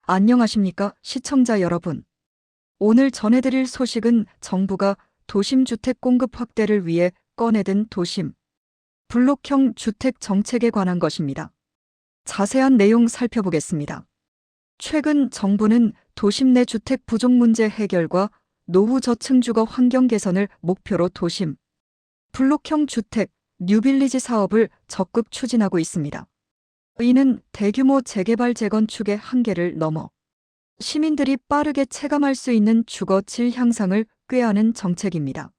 안녕하십니까, 시청자 여러분. 오늘 전해드릴 소식은 정부가 도심 주택 공급 확대를 위해 꺼내든 도심 블록형 주택 정책에 관한 것입니다. 자세한 내용 살펴보겠습니다. 최근 정부는 도심 내 주택 부족 문제 해결과 노후 저층 주거 환경 개선을 목표로 도심 블록형 주택 뉴빌리지 사업을 적극 추진하고 있습니다. 이는 대규모 재개발 재건축의 한계를 넘어 시민들이 빠르게 체감할 수 있는 주거 질 향상을 꾀하는 정책입니다.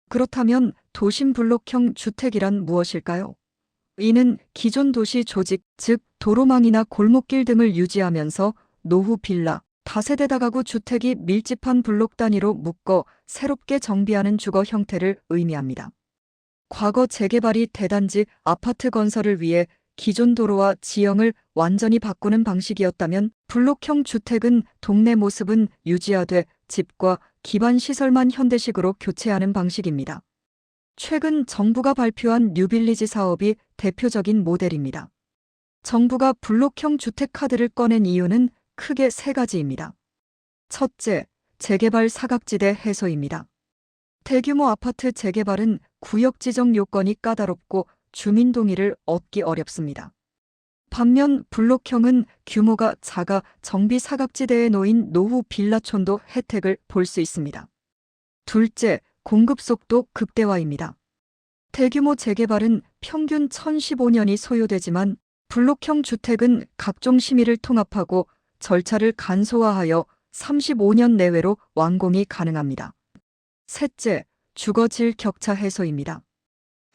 그렇다면 도심 블록형 주택이란 무엇일까요? 이는 기존 도시 조직, 즉 도로망이나 골목길 등을 유지하면서 노후 빌라, 다세대 다가구 주택이 밀집한 블록 단위로 묶어 새롭게 정비하는 주거 형태를 의미합니다. 과거 재개발이 대단지 아파트 건설을 위해 기존 도로와 지형을 완전히 바꾸는 방식이었다면 블록형 주택은 동네 모습은 유지하되 집과 기반 시설만 현대식으로 교체하는 방식입니다. 최근 정부가 발표한 뉴빌리지 사업이 대표적인 모델입니다. 정부가 블록형 주택 카드를 꺼낸 이유는 크게 세 가지입니다. 첫째, 재개발 사각지대 해소입니다. 대규모 아파트 재개발은 구역 지정 요건이 까다롭고 주민 동의를 얻기 어렵습니다. 반면 블록형은 규모가 작아 정비 사각지대에 놓인 노후 빌라촌도 혜택을 볼 수 있습니다. 둘째, 공급 속도 극대화입니다. 대규모 재개발은 평균 1015년이 소요되지만 블록형 주택은 각종 심의를 통합하고 절차를 간소화하여 35년 내외로 완공이 가능합니다. 셋째, 주거질 격차 해소입니다.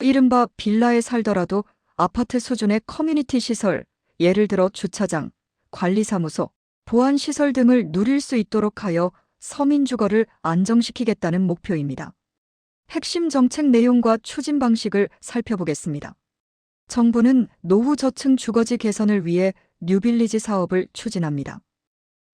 이른바 빌라에 살더라도 아파트 수준의 커뮤니티 시설, 예를 들어 주차장, 관리사무소, 보안시설 등을 누릴 수 있도록 하여 서민 주거를 안정시키겠다는 목표입니다. 핵심 정책 내용과 추진 방식을 살펴보겠습니다. 정부는 노후 저층 주거지 개선을 위해 뉴빌리지 사업을 추진합니다.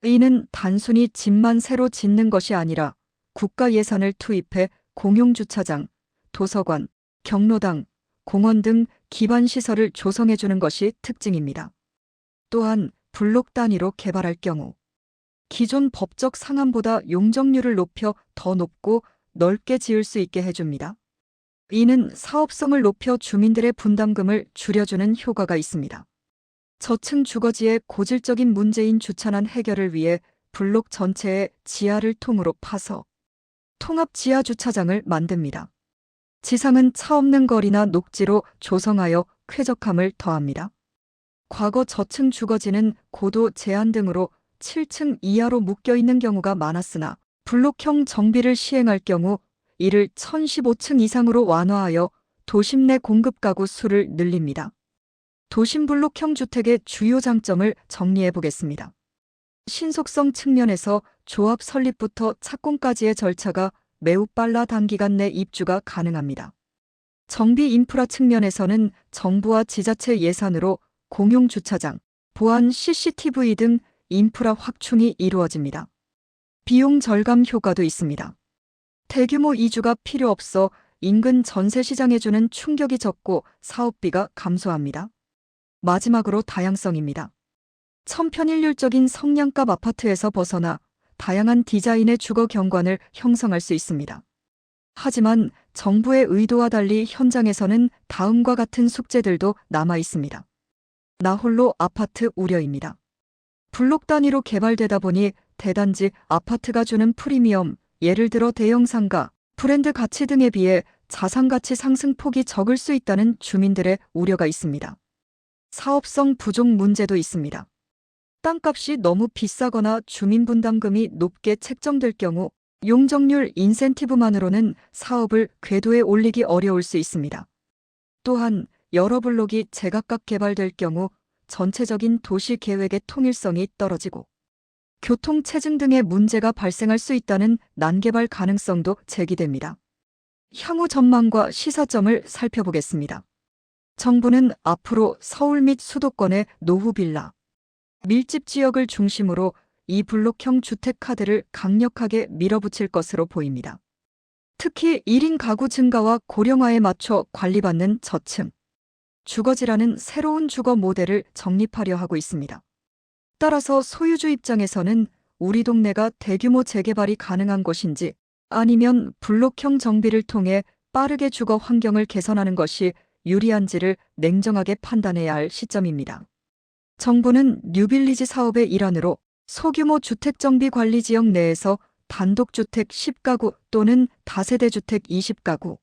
이는 단순히 집만 새로 짓는 것이 아니라 국가 예산을 투입해 공용주차장, 도서관, 경로당, 공원 등 기반 시설을 조성해주는 것이 특징입니다. 또한 블록 단위로 개발할 경우 기존 법적 상한보다 용적률을 높여 더 높고 넓게 지을 수 있게 해줍니다. 이는 사업성을 높여 주민들의 분담금을 줄여주는 효과가 있습니다. 저층 주거지의 고질적인 문제인 주차난 해결을 위해 블록 전체에 지하를 통으로 파서 통합 지하 주차장을 만듭니다. 지상은 차 없는 거리나 녹지로 조성하여 쾌적함을 더합니다. 과거 저층 주거지는 고도 제한 등으로 7층 이하로 묶여있는 경우가 많았으나 블록형 정비를 시행할 경우 이를 1015층 이상으로 완화하여 도심 내 공급 가구 수를 늘립니다. 도심 블록형 주택의 주요 장점을 정리해 보겠습니다. 신속성 측면에서 조합 설립부터 착공까지의 절차가 매우 빨라 단기간 내 입주가 가능합니다. 정비 인프라 측면에서는 정부와 지자체 예산으로 공용 주차장, 보안 CCTV 등 인프라 확충이 이루어집니다. 비용 절감 효과도 있습니다. 대규모 이주가 필요 없어 인근 전세 시장에 주는 충격이 적고 사업비가 감소합니다. 마지막으로 다양성입니다. 천편일률적인 성냥갑 아파트에서 벗어나 다양한 디자인의 주거 경관을 형성할 수 있습니다. 하지만 정부의 의도와 달리 현장에서는 다음과 같은 숙제들도 남아 있습니다. 나홀로 아파트 우려입니다. 블록 단위로 개발되다 보니 대단지 아파트가 주는 프리미엄, 예를 들어 대형 상가, 브랜드 가치 등에 비해 자산 가치 상승 폭이 적을 수 있다는 주민들의 우려가 있습니다. 사업성 부족 문제도 있습니다. 땅값이 너무 비싸거나 주민 분담금이 높게 책정될 경우 용적률 인센티브만으로는 사업을 궤도에 올리기 어려울 수 있습니다. 또한 여러 블록이 제각각 개발될 경우 전체적인 도시 계획의 통일성이 떨어지고 교통 체증 등의 문제가 발생할 수 있다는 난개발 가능성도 제기됩니다. 향후 전망과 시사점을 살펴보겠습니다. 정부는 앞으로 서울 및 수도권의 노후 빌라, 밀집 지역을 중심으로 이 블록형 주택 카드를 강력하게 밀어붙일 것으로 보입니다. 특히 1인 가구 증가와 고령화에 맞춰 관리받는 저층, 주거지라는 새로운 주거 모델을 정립하려 하고 있습니다. 따라서 소유주 입장에서는 우리 동네가 대규모 재개발이 가능한 곳인지 아니면 블록형 정비를 통해 빠르게 주거 환경을 개선하는 것이 유리한지를 냉정하게 판단해야 할 시점입니다. 정부는 뉴빌리지 사업의 일환으로 소규모 주택정비관리지역 내에서 단독주택 10가구 또는 다세대주택 20가구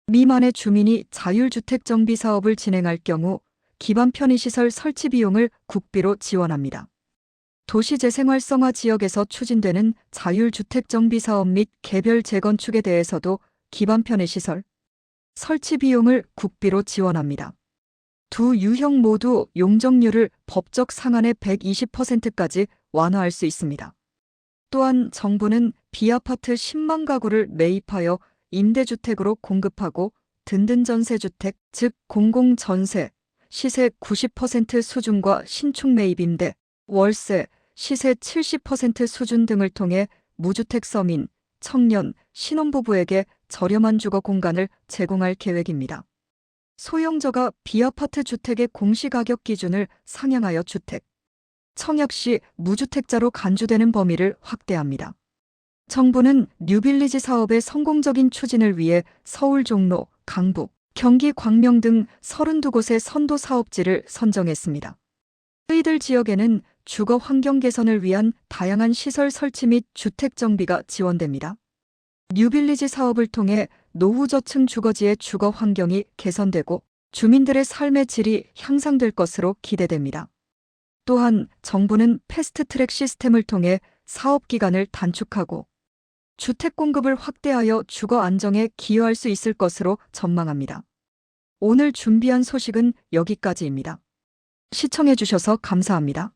미만의 주민이 자율주택 정비 사업을 진행할 경우 기반 편의시설 설치 비용을 국비로 지원합니다. 도시재생활성화 지역에서 추진되는 자율주택 정비 사업 및 개별 재건축에 대해서도 기반 편의시설 설치 비용을 국비로 지원합니다. 두 유형 모두 용적률을 법적 상한의 120%까지 완화할 수 있습니다. 또한 정부는 비아파트 10만 가구를 매입하여 임대주택으로 공급하고 든든전세주택, 즉 공공전세, 시세 90% 수준과 신축 매입임대, 월세, 시세 70% 수준 등을 통해 무주택 서민, 청년, 신혼부부에게 저렴한 주거 공간을 제공할 계획입니다. 소형저가 비아파트 주택의 공시가격 기준을 상향하여 주택, 청약 시 무주택자로 간주되는 범위를 확대합니다. 정부는 뉴빌리지 사업의 성공적인 추진을 위해 서울 종로, 강북, 경기 광명 등 32곳의 선도 사업지를 선정했습니다. 이들 지역에는 주거 환경 개선을 위한 다양한 시설 설치 및 주택 정비가 지원됩니다. 뉴빌리지 사업을 통해 노후저층 주거지의 주거 환경이 개선되고 주민들의 삶의 질이 향상될 것으로 기대됩니다. 또한 정부는 패스트트랙 시스템을 통해 사업 기간을 단축하고 주택 공급을 확대하여 주거 안정에 기여할 수 있을 것으로 전망합니다. 오늘 준비한 소식은 여기까지입니다. 시청해 주셔서 감사합니다.